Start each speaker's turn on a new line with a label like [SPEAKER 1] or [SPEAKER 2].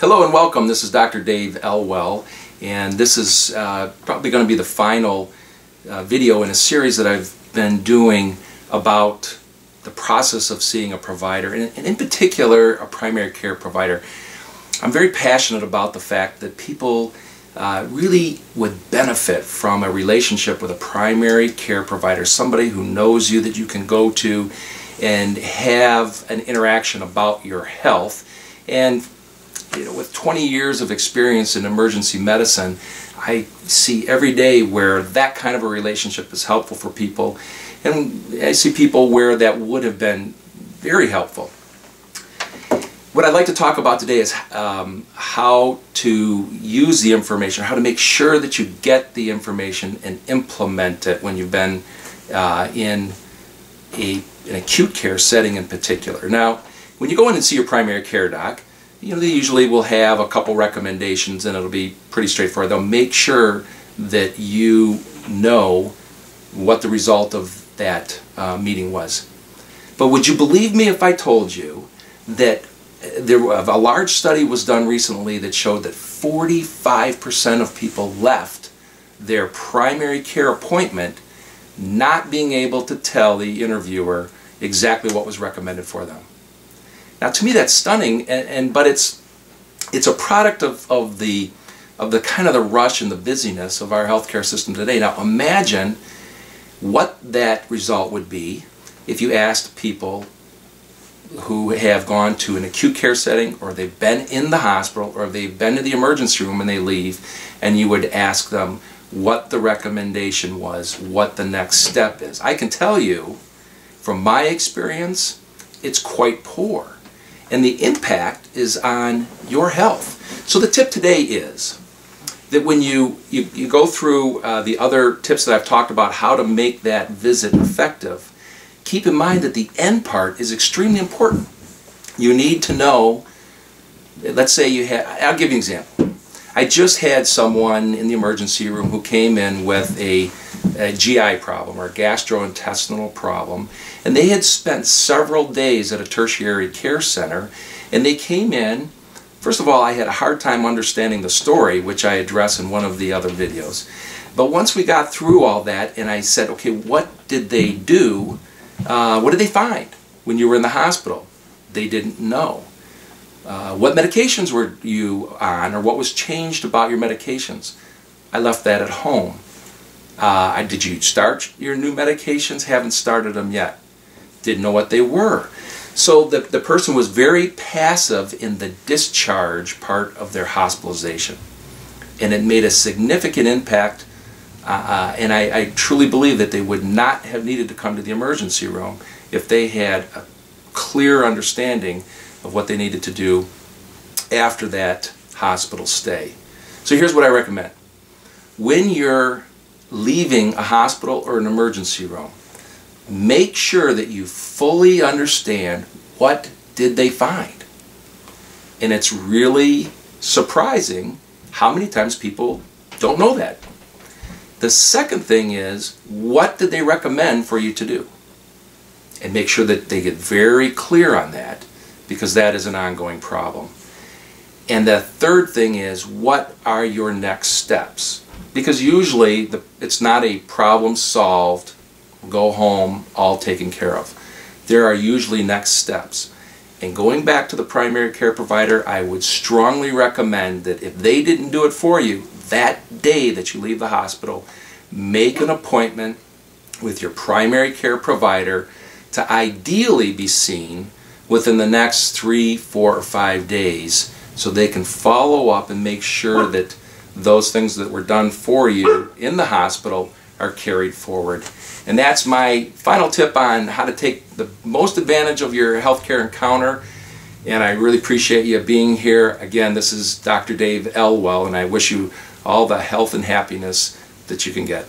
[SPEAKER 1] Hello and welcome. This is Dr. Dave Elwell, and this is probably going to be the final video in a series that I've been doing about the process of seeing a provider, and in particular a primary care provider. I'm very passionate about the fact that people really would benefit from a relationship with a primary care provider, somebody who knows you, that you can go to and have an interaction about your health. And with 20 years of experience in emergency medicine, I see every day where that kind of a relationship is helpful for people, and I see people where that would have been very helpful. What I'd like to talk about today is how to use the information, how to make sure that you get the information and implement it when you've been in an acute care setting in particular. Now, when you go in and see your primary care doc, they usually will have a couple recommendations, and it'll be pretty straightforward. They'll make sure that you know what the result of that meeting was. But would you believe me if I told you that a large study was done recently that showed that 45% of people left their primary care appointment not being able to tell the interviewer exactly what was recommended for them? Now, to me, that's stunning, but it's a product of the kind of the rush and the busyness of our healthcare system today. Now, imagine what that result would be if you asked people who have gone to an acute care setting, or they've been in the hospital, or they've been to the emergency room and they leave, and you would ask them what the recommendation was, what the next step is. I can tell you, from my experience, it's quite poor. And the impact is on your health. So the tip today is that when you go through the other tips that I've talked about, how to make that visit effective, keep in mind that the end part is extremely important. You need to know, let's say you had, I'll give you an example. I just had someone in the emergency room who came in with a GI problem, or a gastrointestinal problem, and they had spent several days at a tertiary care center, and they came in. First of all, I had a hard time understanding the story, which I address in one of the other videos. But once we got through all that, and I said, okay, what did they do? What did they find when you were in the hospital? They didn't know. What medications were you on, or what was changed about your medications? I left that at home. Did you start your new medications? Haven't started them yet. Didn't know what they were. So the person was very passive in the discharge part of their hospitalization. And it made a significant impact, and I truly believe that they would not have needed to come to the emergency room if they had a clear understanding of what they needed to do after that hospital stay. So here's what I recommend. When you're leaving a hospital or an emergency room, make sure that you fully understand what did they find. And it's really surprising how many times people don't know that. The second thing is, what did they recommend for you to do? And make sure that they get very clear on that, because that is an ongoing problem. And the third thing is, what are your next steps? Because usually it's not a problem solved, go home, all taken care of. There are usually next steps. And going back to the primary care provider, I would strongly recommend that if they didn't do it for you that day that you leave the hospital, make an appointment with your primary care provider to ideally be seen within the next 3, 4, or 5 days, so they can follow up and make sure that those things that were done for you in the hospital are carried forward. And that's my final tip on how to take the most advantage of your healthcare encounter. And I really appreciate you being here. Again, this is Dr. Dave Elwell, and I wish you all the health and happiness that you can get.